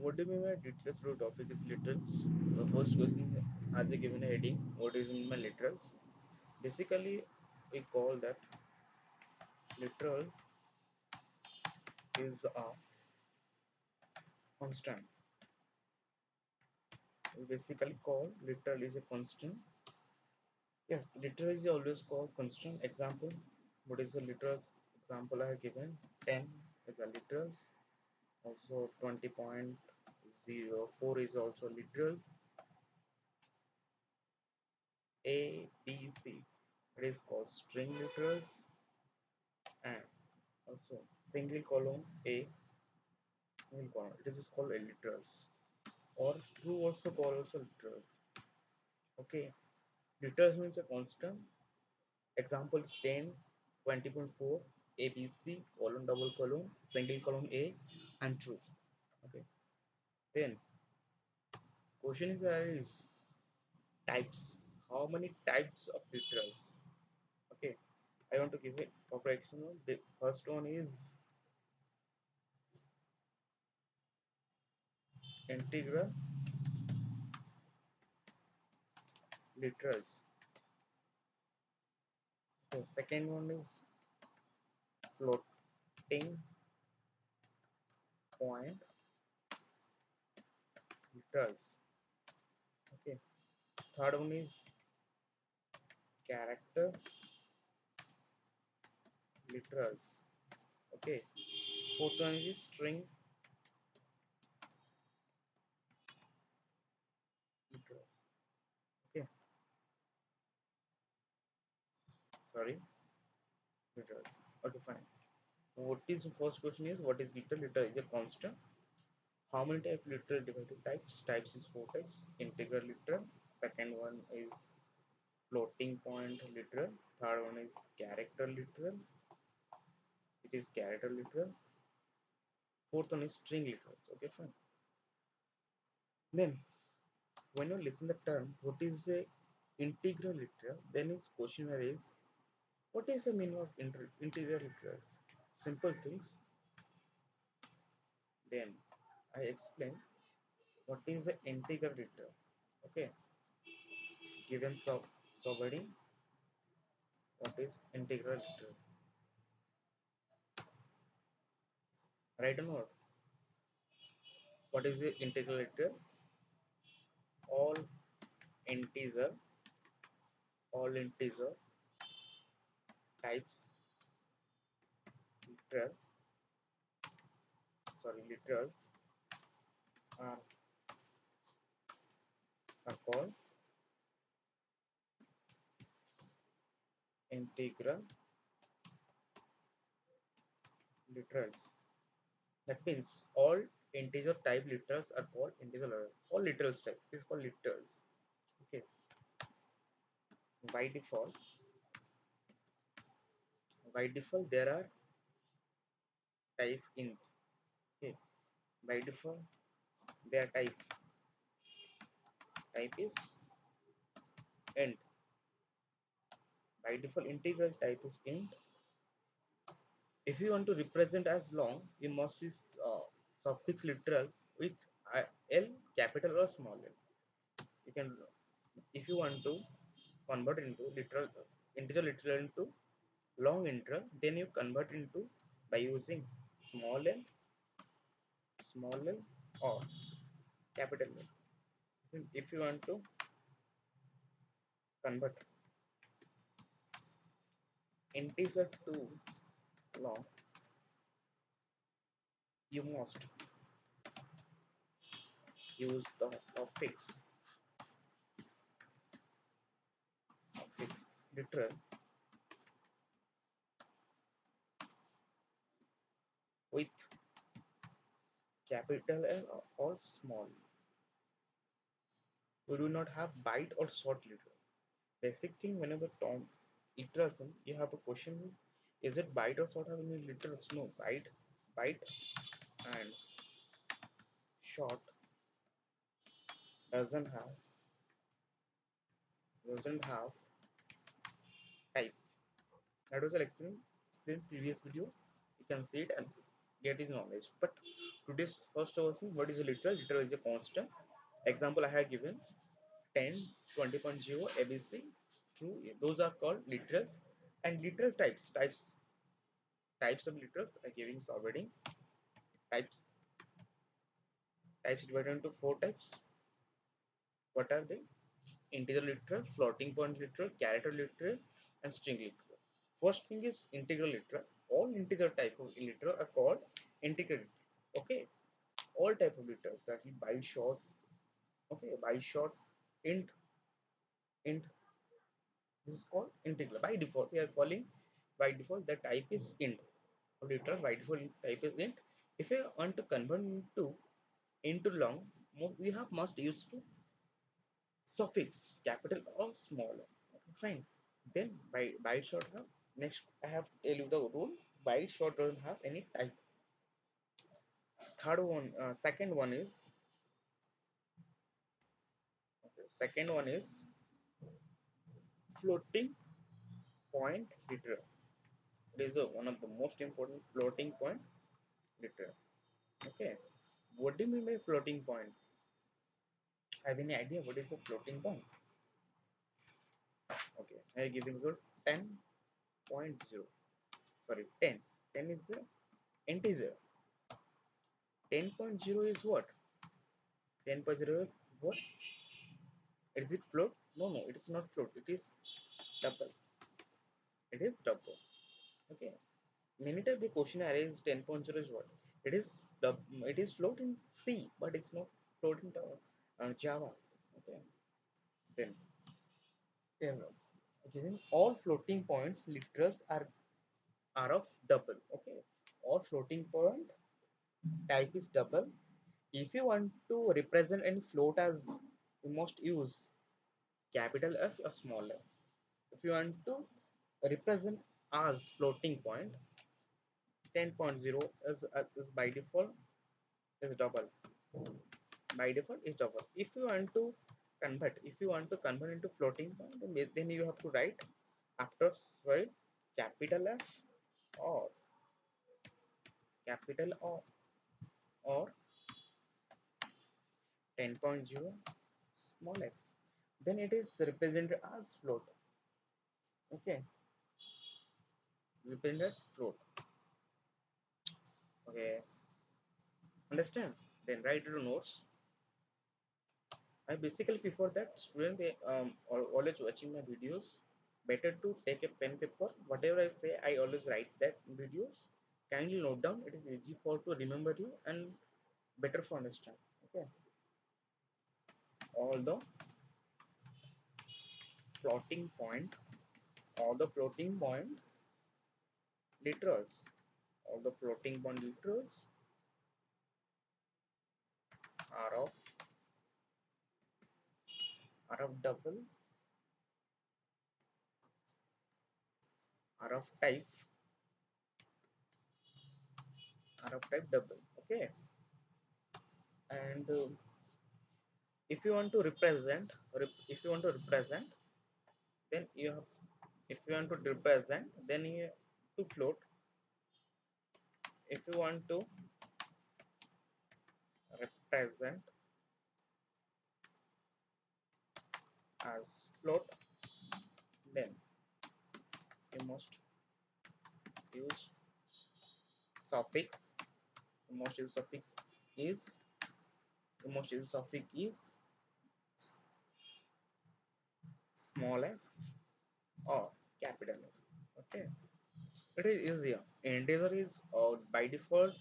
What do you mean by literals root topic is literals? The first question has a given a heading. What is mean by literals? Basically, we call that literal is a constant. We basically call literal is a constant. Yes, literal is always called constant. Example, what is the literal example I have given? 10 is a literal. Also 20.04 is also literal. A, B, C. It is called string literals, and also single column A, single column. It is called a literals, or true also called also literals. Okay, literals means a constant. Example is 10, 20.4, ABC, column double column, single column A, and true. Okay, then question is types. How many types of literals? Okay, I want to give a proper example. The first one is integral literals. The second one is floating point literals. Okay. Third one is character literals. Okay. Fourth one is string literals. Okay. Sorry, literals. Okay, fine. What is the first question is what is literal? Literal is a constant. How many type literal divided types? Types is four types. Integral literal. Second one is floating point literal. Third one is character literal. It is character literal. Fourth one is string literals. Okay, fine. Then when you listen the term, what is a integral literal? Then its question is what is the meaning of integral literals? Simple things. Then I explain what is the integral literal. Okay, given subheading, what is integral literal? Right or not? What is the integral literal? All integer, all integer types literal, sorry, literals are, are called integral literals. That means all integer type literals are called integer. All literals type is called literals. Okay. By default, there are type int. Okay. By default their type is int. By default integral type is int. If you want to represent as long, you must use suffix literal with L capital or small l. You can, if you want to convert into literal integer literal into long integral, then you convert into by using small l or capital L. If you want to convert integer to long, you must use the suffix literal with capital L or small. We do not have byte or short literal. Basic thing, whenever Tom literal, you have a question: is it byte or short? Have any literals? No, byte and short doesn't have doesn't have type. That was explained previous video. You can see it and get his knowledge. But Today's first overthink, what is a literal? Literal is a constant. Example I have given 10, 20.0, ABC, true. Those are called literals. And literal types of literals are giving already. Types types divided into four types. What are they? Integer literal, floating point literal, character literal, and string literal. First thing is integral literal. All integer type of literal are called integral. Okay, all type of literals, that is byte short. Okay, byte short, int. This is called integral. By default, we are calling by default the type is int. Literal by default type is int. If you want to convert into long, we have must use to suffix capital or small. Okay, fine. Then byte short have, next I have to tell you the rule. Byte short doesn't have any type. Second one is, okay, second one is floating point literal. It is one of the most important floating point literal. Okay, what do you mean by floating point? Have any idea what is a floating point? Okay, I am giving you 10.0. Sorry, 10. 10 is the integer. 10.0 is what? 10.0 what? Is it float? No, no, it is not float. It is double. It is double. Okay. Many times the question arises 10.0 is what? It is it is float in C, but it's not float in Java. Okay. Then given all floating points literals are of double. Okay. All floating point type is double. If you want to represent any float as, you must use capital F or small f. If you want to represent as floating point, 10.0 is by default is double. By default is double. If you want to convert into floating point, then you have to write after, right, capital F or capital or 10.0 small f. Then it is represented as float. Okay, represented float. Okay, understand? Then write your notes. I basically prefer that student they are always watching my videos. Better to take a pen paper. Whatever I say, I always write that in videos. Kindly note down. It is easy for to remember you and better for understand. Okay. All the floating point, all the floating point literals, all the floating point literals are of double, are of type, are of type double. Okay. And if you want to represent, if you want to represent, then you have, if you want to represent, then you have to float. If you want to represent as float, then you must use suffix. You must use suffix is, you must use suffix is small f or capital F. Okay, it is easier. Integer is by default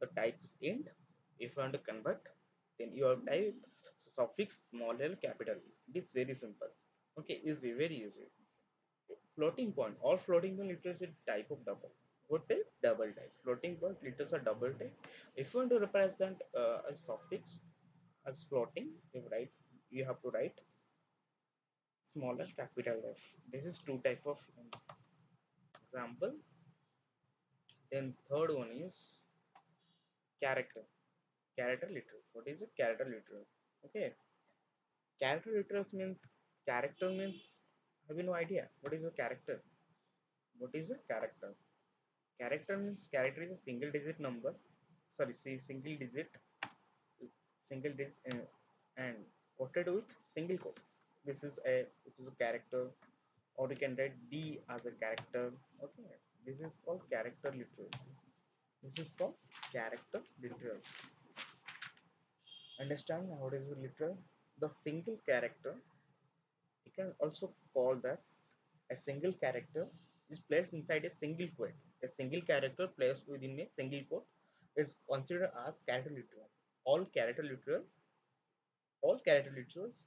the type is int. If you want to convert, then you have type suffix small l capital E. It is very simple. Okay, easy, very easy. Floating point, all floating point literals is type of double. What type? Double type. Floating point literals are double type. If you want to represent a suffix as floating, you have to write smaller capital F. This is two type of example. Then third one is character. Character literal. What is a character literal? Okay. Character literals means, character means, have you no idea what is a character? What is a character? Character means, character is a single digit number. sorry, single digit and quoted with single quote. This is a character, or you can write D as a character. Okay, this is called character literals. This is called character literals. Understand what is a literal? The single character, you can also call this a single character, is placed inside a single quote. A single character placed within a single quote is considered as character literal. All character literal, all character literals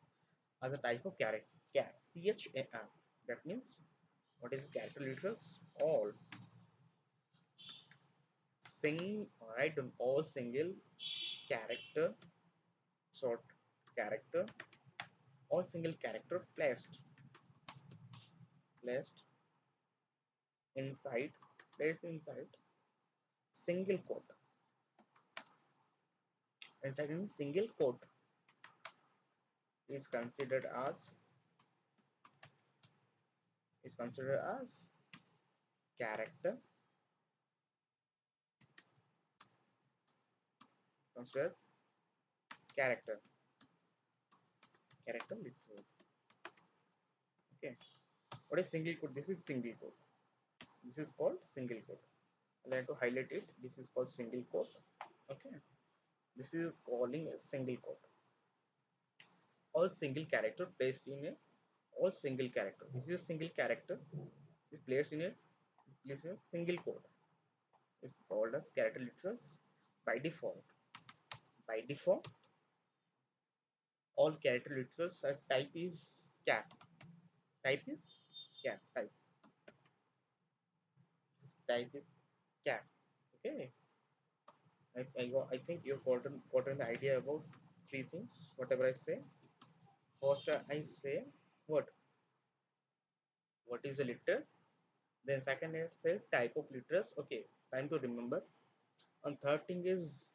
as a type of character. CHAR. That means what is character literals? All right, all single character, short character, all single character placed inside, placed inside single quote, inside a single quote is considered as character, considered as character, character literals. Okay, what is single quote? This is single quote. This is called single quote. I like to highlight it. This is called single quote. Okay, this is calling a single quote. All single character placed in a, all single character. This is a single character is placed in a, placed in a single quote. Is called as character literals by default. By default, all character literals are type is cap. Type is cap. Type. This type is cap. Okay. I think you've gotten the idea about three things. Whatever I say. First, I say what? What is a literal? Then second, I say type of literals. Okay. Time to remember. And third thing is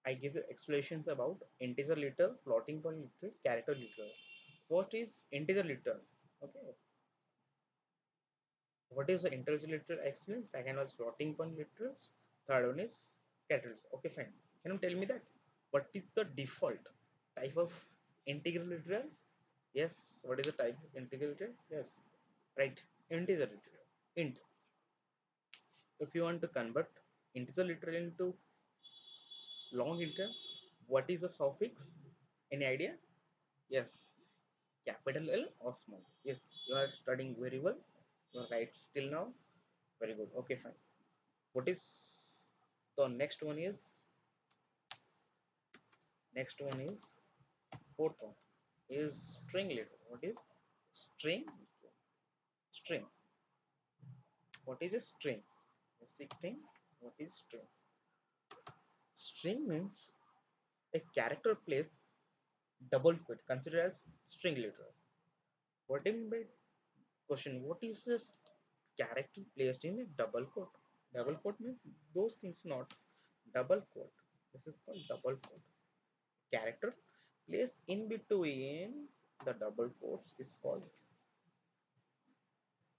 I give the explanations about integer literal, floating point literal, character literal. First is integer literal. Okay. What is the integer literal? Explain. Second was floating point literals. Third one is character literal. Okay, fine. Can you tell me that? What is the default type of integer literal? Yes. What is the type of integer literal? Yes. Right. Integer literal. Int. If you want to convert integer literal into long literal, what is the suffix? Any idea? Yes. Capital L or small? Yes. You are studying very well. You are right still now. Very good. Okay, fine. What is the next one is fourth one is string literal. What is string? String. What is a string? Basic thing. What is string? String means a character place double quote considered as string literal. What do you mean by question? What is this character placed in a double quote? Double quote means those things not double quote. This is called double quote. Character placed in between the double quotes is called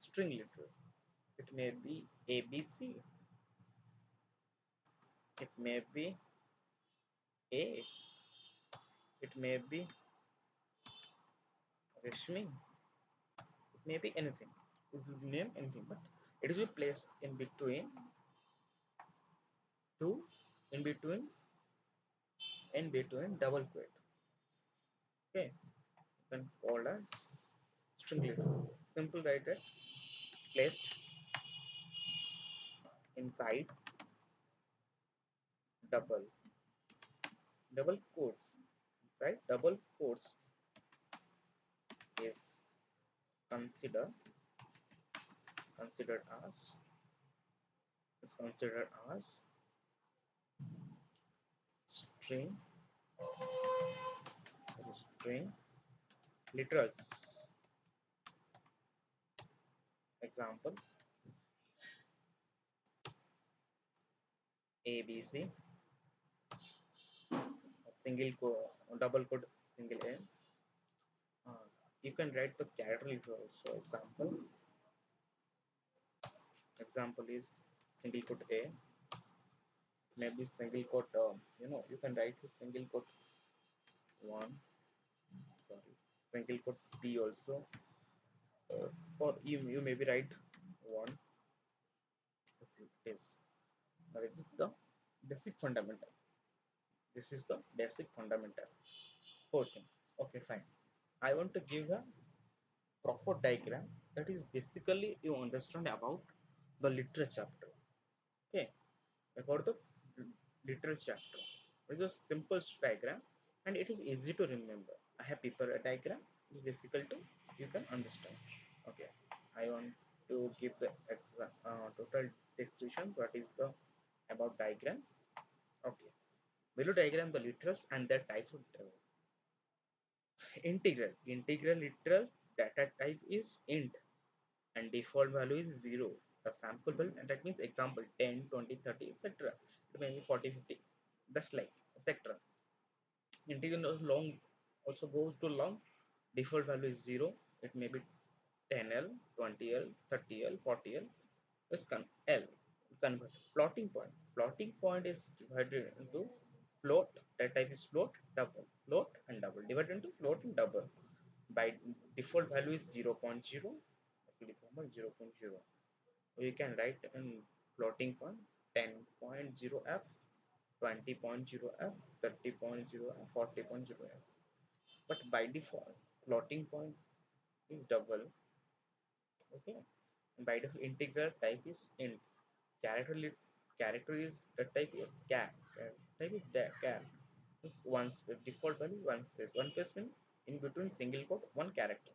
string literal. It may be ABC, it may be A, it may be Rashmi, it may be anything. This is name anything, but it is placed in between two, in between, in between double quote. Okay, you can call as string literal. Simple writer placed inside double quotes. Inside double quotes is considered considered as considered as string string literals. Example: ABC, double quote, single A. You can write the character literal also. Example is single quote A, maybe single quote, you can write a single quote 1, sorry, single quote B also, or you maybe write 1. This is this is the basic fundamental. This is the basic fundamental. Four things. Okay, fine. I want to give a proper diagram that is basically you understand about the literature chapter. Okay, about the literature chapter. It is a simple diagram and it is easy to remember. I have prepared a diagram. It is basically to you can understand. Okay, I want to give the total description. What is the about diagram? Okay, below diagram the literals and their types of integral literal data type is int and default value is 0. The sample value, and that means example 10, 20, 30, etc. It may be 40, 50. That's like etc. Integral long also goes to long. Default value is 0. It may be 10L, 20L, 30L, 40L. Let's L convert. Floating point. Floating point is divided into float. That type is float, double, float and double. Divided into float and double. By default value is 0, 0.0. Actually, 0.0. We can write in floating point 10.0f, 20.0f, 30.0f, 40.0f. But by default, floating point is double. Okay, and by default, integral type is int. Character character is the type is char. Type is char. Is one space. Default value one space. One space means in between single quote one character.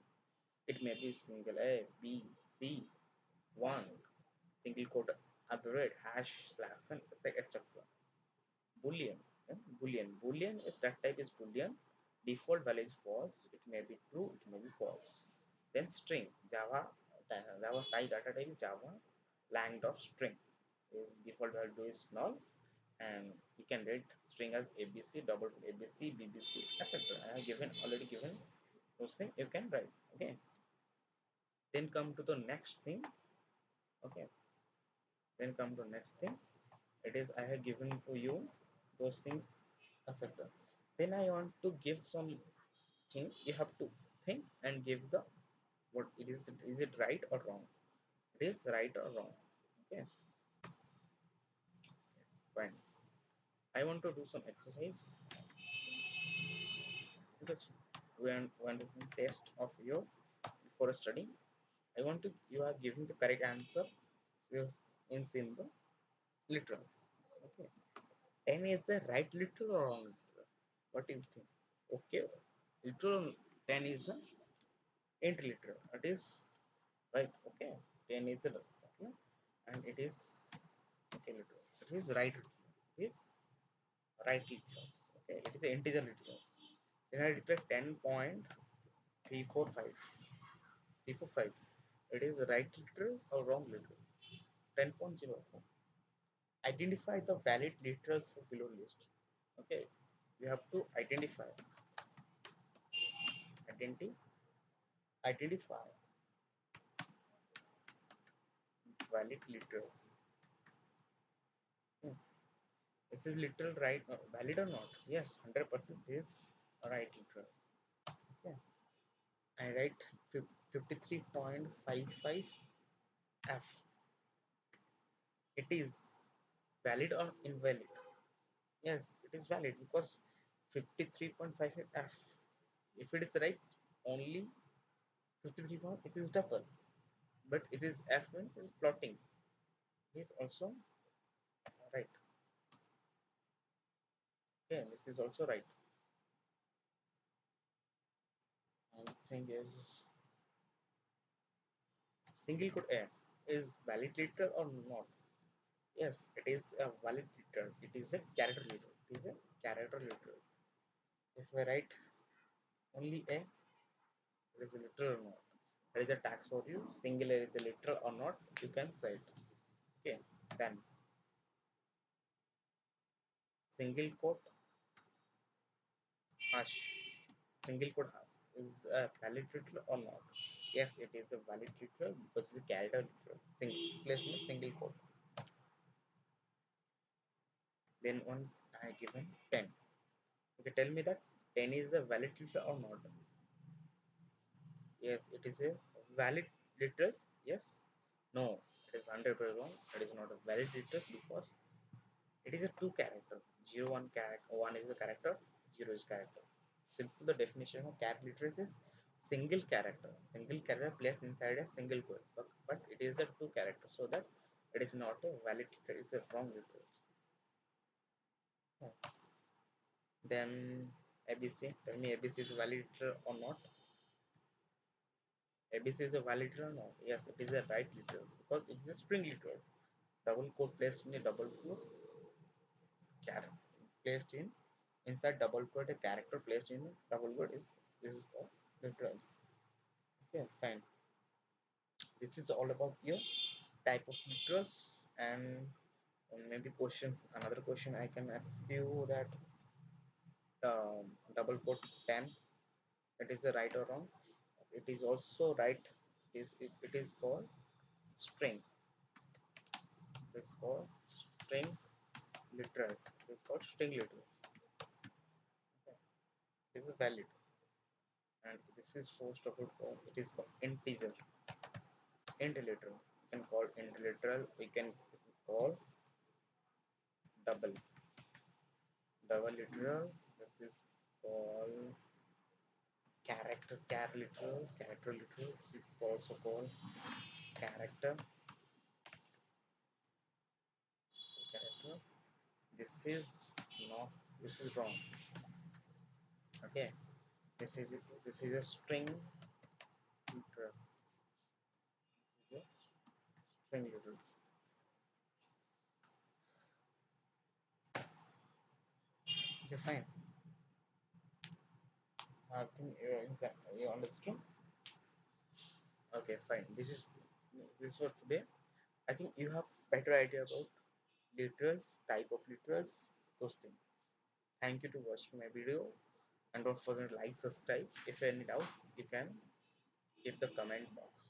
It may be single A, B, C, one, single quote, other hash slash and etc. Boolean. Boolean is that type is Boolean. Default value is false. It may be true. It may be false. Then string. Java type data type is Java. Lang dot string is default value is null, and you can read string as ABC, double ABC, BBC, etc. I have given already given those things. You can write. Okay. Then come to the next thing. Okay. Then come to next thing. It is I have given to you those things, etc. Then I want to give some thing. You have to think and give the what it is it right or wrong? It is right or wrong. Okay, fine. I want to do some exercise because we want to test of your before studying. I want to you are giving the correct answer in the literals. Okay, 10 is the right literal or wrong literal? What do you think? Okay, literal 10 is a int literal. It is right. Okay, 10 is a okay, and it is okay literal. It is right. It is right literals. Okay, it is an integer literal. Then I declare 10.345. 345. It is right literal or wrong literal. 10.04. Identify the valid literals below list. Okay, you have to identify identify valid literals. Hmm. Is this literal right valid or not? Yes, 100% is right literals. Okay, I write 53.55 F. It is valid or invalid? Yes, it is valid because 53.55 F. If it is right, only 53 point this is double, but it is F means it is floating. It is also right. Okay, this is also right. And thing is single quote A is valid literal or not? Yes, it is a valid literal. It is a character literal. It is a character literal. If I write only A, it is a literal or not. There is a tax for you. Single A is a literal or not. You can say it. Okay, then single quote hash. Single quote hash is a valid literal or not? Yes, it is a valid literal because it's a character literal. Single placement single quote. Then once I given 10. Okay, tell me that 10 is a valid liter or not? Yes, it is a valid liters. Yes. No, it is 100% wrong. It is not a valid liter because it is a two character. 0 1 character. 1 is a character. 0 is character. Simple. The definition of cat literacy is single character. Single character placed inside a single word. But it is a two character, so that it is not a valid liter. It's a wrong literacy. Then ABC. Tell me ABC is valid liter or not? ABC is a valid liter or not? Yes, it is a right liter because it is a string liter. Double quote placed in a double quote character placed in inside double quote a character placed in double quote is this is called literals. Okay, fine. This is all about your type of literals and maybe questions. Another question I can ask you that double quote 10 it is a right or wrong? It is also right. It is called string. It is called string literals. It is called string literals. Okay. This is valid. And this is first of all it is called integer. Int literal. We can call int literal. We can this is called double. Double literal. This is called character literal. This is also called character character. This is not this is wrong. Okay. This is this is a string literal. This is a string literal. Okay, fine. I think exactly you understood. Okay, fine. This for today. I think you have better idea about literals, type of literals, those things. Thank you to watching my video and don't forget to like, subscribe. If any doubt, you can hit the comment box.